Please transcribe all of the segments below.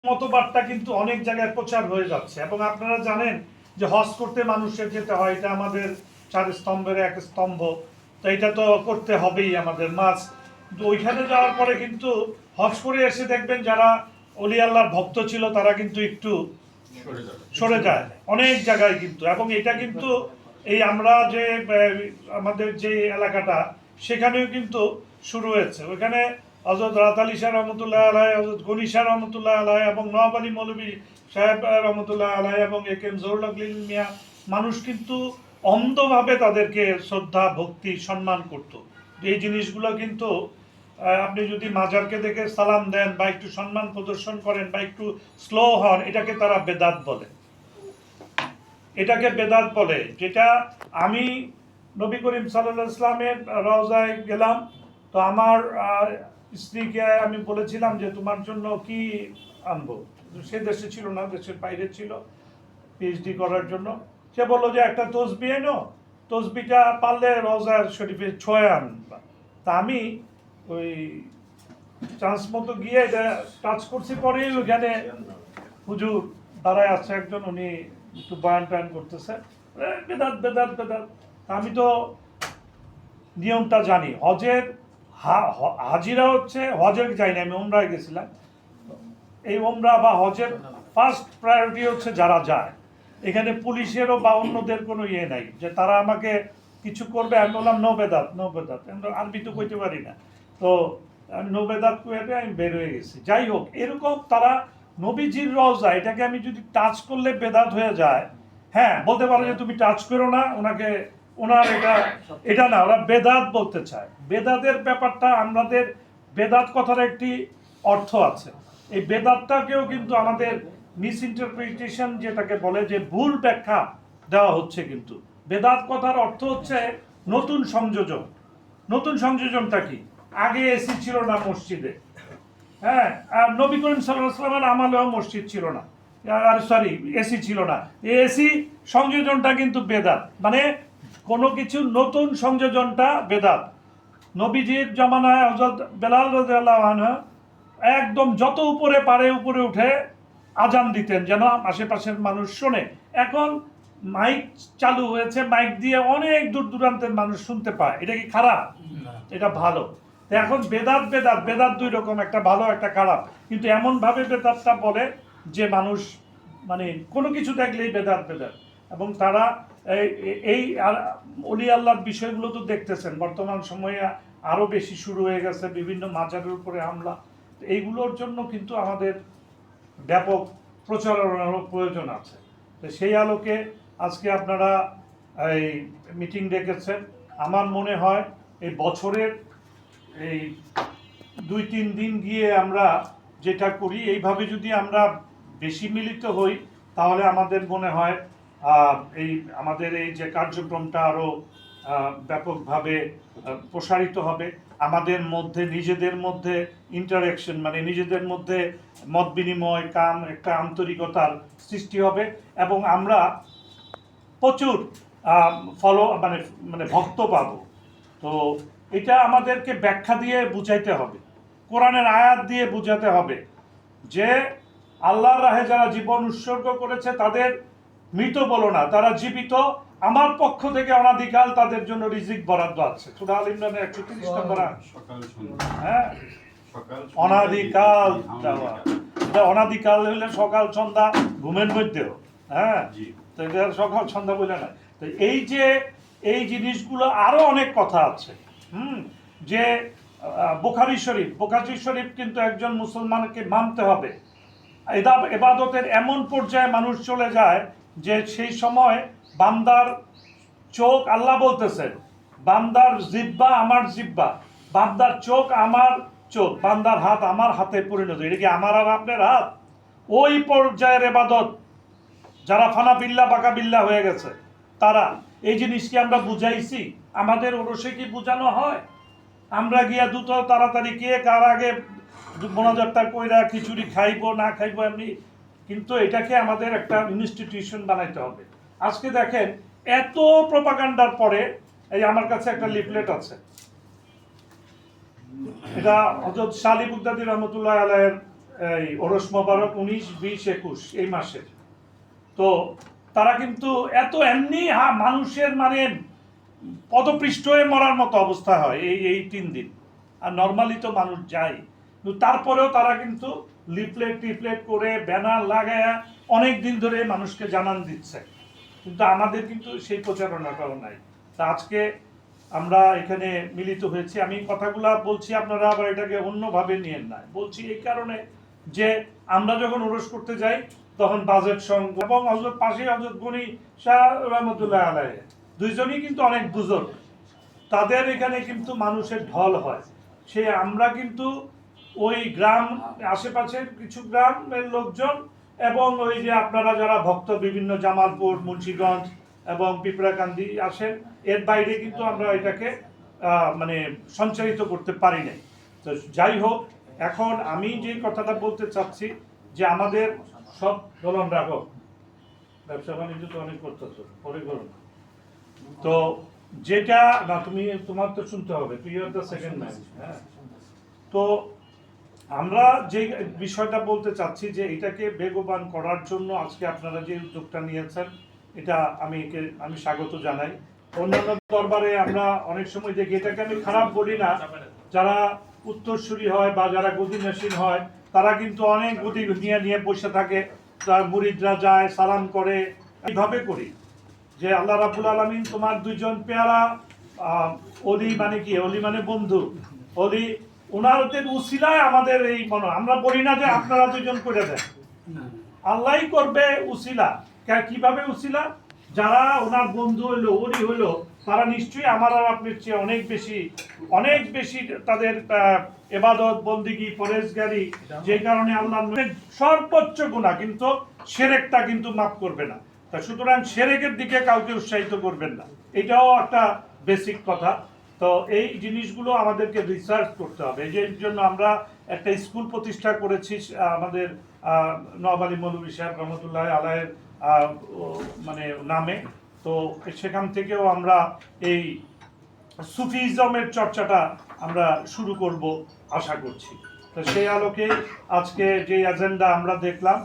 মতবাদটা কিন্তু অনেক জায়গায় প্রচার হয়ে যাচ্ছে, এবং আপনারা জানেন যে হজ করতে মানুষের যেতে হয়, এটা আমাদের 4 স্তম্ভের এক স্তম্ভ, তো এটা তো করতে হবেই আমাদের মাস। কিন্তু ওইখানে যাওয়ার পরে কিন্তু হজ করে এসে দেখবেন যারা অলি আল্লাহর ভক্ত ছিল তারা কিন্তু একটু সরে যায় অনেক জায়গায় কিন্তু। এবং এটা কিন্তু এই আমরা যে আমাদের যে এলাকাটা সেখানেও কিন্তু শুরু হয়েছে। ওইখানে হযরত রাত আলী শাহ রহমতুল্লাহ আলাইহি, হযরত গনি শাহ রহমতুল্লাহ আলাইহি এবং নওয়াব আলী মৌলভী সাহেব রহমতুল্লাহ আলাইহি এবং এ কে এম জহুরুল হক মিয়া, মানুষ কিন্তু অন্ধভাবে তাদেরকে শ্রদ্ধা ভক্তি সম্মান করত। এই জিনিসগুলো কিন্তু আপনি যদি মাজারকে দেখে সালাম দেন বা একটু সম্মান প্রদর্শন করেন বা একটু স্লো হন, এটাকে তারা বেদাত বলে। এটাকে বেদাত বলে। যেটা আমি নবী করিম সাল্লাল্লাহু আলাইহি ওয়াসাল্লামের রওজায় গেলাম, তো আমার স্ত্রীকে আমি বলেছিলাম যে তোমার জন্য কি আনবো। সে দেশে ছিল না, দেশের বাইরে ছিল পিএইচডি করার জন্য। সে বললো যে একটা তসবি এনো, তসবিটা পারলে রওজার শরীফে ছোঁয়া আনবা। তা আমি ওই চান্স মতো গিয়ে এটা টাচ করছি, পরেই ওইখানে হুজুর দাঁড়ায় আছে একজন, উনি একটু বয়ান টয়ান করতেছে, বেদাত বেদাত বেদাত। আমি তো নিয়মটা জানি, হজের হাজিরা হচ্ছে, হজের যাইনি আমি, ওমরায় গেছিলাম। এই ওমরা বা হজের ফার্স্ট প্রায়োরিটি হচ্ছে যারা যায়। এখানে পুলিশেরও বা অন্যদের কোনো ইয়ে নাই যে তারা আমাকে কিছু করবে। আমি বললাম নো বেদাত নো বেদাত, আরবি তো কইতে পারি না, তো আমি নো বেদাত কয়ে আমি বের হয়ে গেছি। যাই হোক, এরকম তারা নবীজির রওজা, এটাকে আমি যদি টাচ করলে বেদাত হয়ে যায়, হ্যাঁ বলতে পারো যে তুমি টাচ করো না ওনাকে, ওনার এটা না, ওরা বেদাত বলতে চায়। বেদাতের ব্যাপারটা, আমাদের বেদাত কথার একটি অর্থ আছে। এই বেদাতটাকেও কিন্তু আমাদের মিস ইন্টারপ্রিটেশন যেটাকে বলে, যে ভুল ব্যাখ্যা দেওয়া হচ্ছে। কিন্তু বেদাত কথার অর্থ হচ্ছে নতুন সংযোজন। নতুন সংযোজনটা কি? আগে এসি ছিল না মসজিদে, হ্যাঁ, আর নবী করিম সাল্লাল্লাহু আলাইহি ওয়াসাল্লামের আমলেও মসজিদ ছিল না, আর সরি এসি ছিল না। এসি সংযোজনটা কিন্তু বেদাত, মানে কোনো কিছু নতুন সংযোজনটা বেদাত। নবীজির জামানায় হযরত বেলাল রাদিয়াল্লাহু আনহু একদম যত উপরে পারে উপরে উঠে আজান দিতেন যেন আশেপাশের মানুষ শোনে। এখন মাইক চালু হয়েছে, মাইক দিয়ে অনেক দূর দূরান্তের মানুষ শুনতে পায়। এটা কি খারাপ? এটা ভালো। এখন বেদাত বেদাত বেদাত দুই রকম, একটা ভালো একটা খারাপ। কিন্তু এমন ভাবে বেদাতটা বলে যে মানুষ মানে কোনো কিছু দেখলেই বেদাত বেদাত। এবং তারা এই অলি আল্লাহর বিষয়গুলো তো দেখতেছেন বর্তমান সময়ে আরো বেশি শুরু হয়ে গেছে, বিভিন্ন মাজারের উপরে হামলা। এইগুলোর জন্য কিন্তু আমাদের ব্যাপক প্রচারণারও প্রয়োজন আছে। তো সেই আলোকে আজকে আপনারা এই মিটিং ডেকেছেন। আমার মনে হয় এই বছরের এই 2-3 দিন গিয়ে আমরা যেটা করি, এইভাবে যদি আমরা বেশি মিলিত হই, তাহলে আমাদের মনে হয় এই আমাদের এই যে কার্যক্রমটা আরও ব্যাপকভাবে প্রসারিত হবে। আমাদের মধ্যে নিজেদের মধ্যে ইন্টারেকশন, মানে নিজেদের মধ্যে মত বিনিময়, একটা আন্তরিকতার সৃষ্টি হবে, এবং আমরা প্রচুর মানে ভক্ত পাবো। তো এটা আমাদেরকে ব্যাখ্যা দিয়ে বুঝাইতে হবে, কোরআনের আয়াত দিয়ে বুঝাতে হবে যে আল্লাহর রাহে যারা জীবন উৎসর্গ করেছে তাদের মৃত বলো না, তারা জীবিত। আমার পক্ষ থেকে অনাদিকাল তাদের জন্য রিজিক বরাদ্দ আছে। সূরা আল ইমরানের 130 নম্বর আয়াত। হ্যাঁ, অনাদিকাল দেওয়া। এটা অনাদিকাল হলে সকাল সন্ধ্যা ঘুমের মধ্যেও, হ্যাঁ, তো এটা সকাল সন্ধ্যা বলে না। তো এই জিনিসগুলো আরো অনেক কথা আছে। যে বুখারী শরীফ কিন্তু একজন মুসলমানকে মানতে হবে। ইবাদতের এমন পর্যায়ে মানুষ চলে যায় যে সেই সময় বান্দার চোখ, আল্লাহ বলতেছেন বান্দার জিহ্বা আমার জিহ্বা, বান্দার চোখ আমার চোখ, বান্দার হাত আমার হাতে পরিণত। এটা কি আমার আর আপনার হাত? ওই পর্যায়ের ইবাদত যারা ফানা বিল্লাহ বাকা বিল্লাহ হয়ে গেছে তারা, এই জিনিস কি আমরা বুঝাইছি? আমাদের ওরসে কি বুঝানো হয়? আমরা গিয়া দ্রুত তাড়াতাড়ি কে কার আগে মোনাজাতটা কইরা খিচুড়ি খাইবো না খাইবো এমনি। কিন্তু এটাকে আমাদের একটা ইনস্টিটিউশন বানাইতে হবে। আজকে দেখেন এত প্রপাগান্ডার পরে, এই আমার কাছে একটা লিফলেট আছে, এটা হযরত শাহ আলী বুগদাদী রহমতুল্লাহ আলাইহির এই ওরস মোবারক 19, 20, 21 এই মাসের। তো তারা কিন্তু এত এমনি মানুষের মানে পদপৃষ্ঠ হয়ে মরার মতো অবস্থা হয় এই 3 দিন। আর নর্মালি তো মানুষ যায়, কিন্তু তারপরেও তারা কিন্তু লিফলেট করে ব্যানার লাগায়া অনেক দিন ধরে মানুষকে জানান দিচ্ছে, কিন্তু আমাদের কিন্তু সেই প্রচারণাটাও নাই। তা আজকে আমরা এখানে মিলিত হয়েছি। আমি কথাগুলা বলছি, আপনারা আবার এটাকে অন্যভাবে নিয়েন না। বলছি এই কারণে যে আমরা যখন ওরস করতে যাই তখন বাজেট সংঘ এবং হযরত পাশে হযরত গনি শাহ রহমতুল্লাহ আলাইহি দুইজনই কিন্তু অনেক বুজুর্গ, তাদের এখানে কিন্তু মানুষের ঢল হয়। সে আমরা কিন্তু ওই গ্রাম আশেপাশের কিছু গ্রামের লোকজন এবং ওই যে আপনারা যারা ভক্ত বিভিন্ন জামালপুর, মুন্সিগঞ্জ এবং পিপড়াকান্দি আসেন, এর বাইরে কিন্তু আমরা এটাকে মানে সঞ্চারিত করতে পারি নাই। তো যাই হোক, এখন আমি যে কথাটা বলতে চাচ্ছি যে আমাদের সব দলন রাখো, ব্যবসা বাণিজ্য তো অনেক করতেছো, পরে করো। তো যেটা না, তোমার তো শুনতে হবে, তুই আর দ্য সেকেন্ড ম্যান। হ্যাঁ, তো আমরা যে বিষয়টা বলতে চাচ্ছি যে এটাকে বেগবান করার জন্য আজকে আপনারা যে উদ্যোগটা নিয়েছেন, এটা আমি স্বাগত জানাই। অন্যান্য দরবারে আমরা অনেক সময় দেখি, এটাকে আমি খারাপ বলি না, যারা উত্তরসূরি হয় বা যারা গদিনাসীন হয় তারা কিন্তু অনেক গদি নিয়ে বসে থাকে, তার মুরিদরা যায় সালাম করে। এইভাবে করি যে আল্লাহ রাব্বুল আলামিন তোমার দুইজন পেয়ারা অলি মানে কি, অলি মানে বন্ধু, অলি ওনাদের উসিলায় আমাদের এই মনে, আমরা বলি না যে আপনারা দুজন করে দেন, আল্লাহই করবে উসিলা। কিভাবে উসিলা? যারা ওনার বন্ধু হইলো, অলি হইলো, তারা নিশ্চয়ই আমার আর আপনার চেয়ে অনেক বেশি তাদের ইবাদত বন্দিগি পরেজগারি, যে কারণে আল্লাহ সর্বোচ্চ গুনাহ, কিন্তু শিরকটা কিন্তু মাফ করবে না। তা সুতরাং শিরকের দিকে কাউকে উৎসাহিত করবেন না, এটাও একটা বেসিক কথা। তো এই জিনিসগুলো আমাদেরকে রিসার্চ করতে হবে। এই জন্য আমরা একটা স্কুল প্রতিষ্ঠা করেছি আমাদের নওয়াব আলী মৌলভী সাহেব রহমতুল্লাহ আলাইহির মানে নামে। তো সেখান থেকেও আমরা এই সুফিজমের চর্চাটা আমরা শুরু করব আশা করছি। তো সেই আলোকে আজকে যে এজেন্ডা আমরা দেখলাম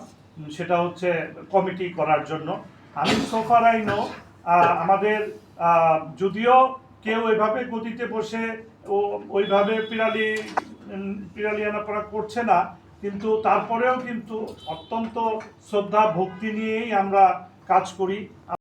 সেটা হচ্ছে কমিটি করার জন্য। আমি সোফার আইনো আমাদের যদিও কেউ এভাবে গদিতে বসে ওইভাবে পিরালিয়ানা করা করছে না, কিন্তু তারপরেও কিন্তু অত্যন্ত শ্রদ্ধা ভক্তি নিয়েই আমরা কাজ করি।